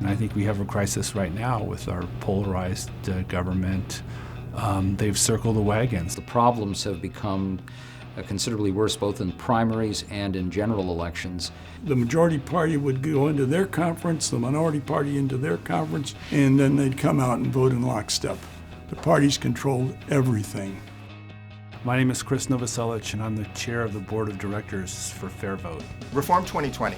And I think we have a crisis right now with our polarized government. They've circled the wagons. The problems have become considerably worse both in primaries and in general elections. The majority party would go into their conference, the minority party into their conference, and then they'd come out and vote in lockstep. The parties controlled everything. My name is Chris Novoselic, and I'm the chair of the board of directors for Fair Vote. Reform 2020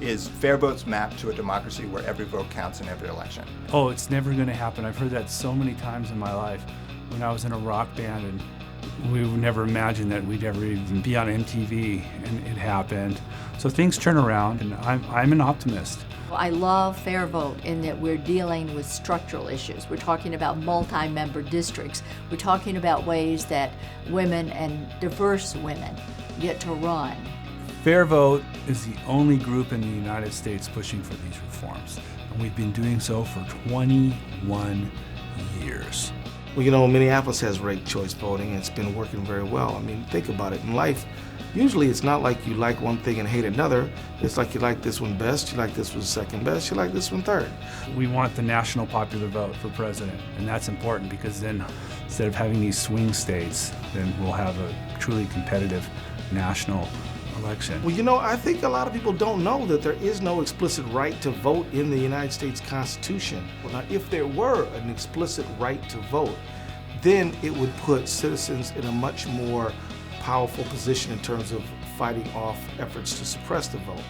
is Fair Vote's map to a democracy where every vote counts in every election. Oh, it's never going to happen. I've heard that so many times in my life. When I was in a rock band, and we would never imagine that we'd ever even be on MTV, and it happened. So things turn around, and I'm an optimist. I love Fair Vote in that we're dealing with structural issues. We're talking about multi-member districts. We're talking about ways that women and diverse women get to run. Fair Vote is the only group in the United States pushing for these reforms, and we've been doing so for 21 years. Well, you know, Minneapolis has ranked choice voting, and it's been working very well. I mean, think about it. In life, usually it's not like you like one thing and hate another. It's like you like this one best, you like this one second best, you like this one third. We want the national popular vote for president, and that's important because then instead of having these swing states, then we'll have a truly competitive national election. Well, you know, I think a lot of people don't know that there is no explicit right to vote in the United States Constitution. Well, now, if there were an explicit right to vote, then it would put citizens in a much more powerful position in terms of fighting off efforts to suppress the vote.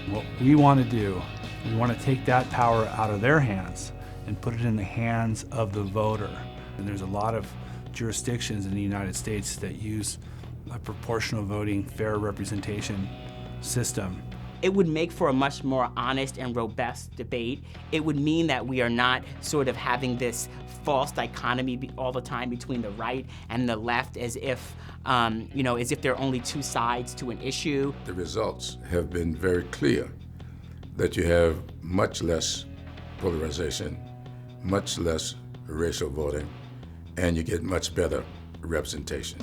What we want to do, we want to take that power out of their hands and put it in the hands of the voter. And there's a lot of jurisdictions in the United States that use a proportional voting, fair representation system. It would make for a much more honest and robust debate. It would mean that we are not sort of having this false dichotomy all the time between the right and the left, as if, as if there are only two sides to an issue. The results have been very clear that you have much less polarization, much less racial voting, and you get much better representation.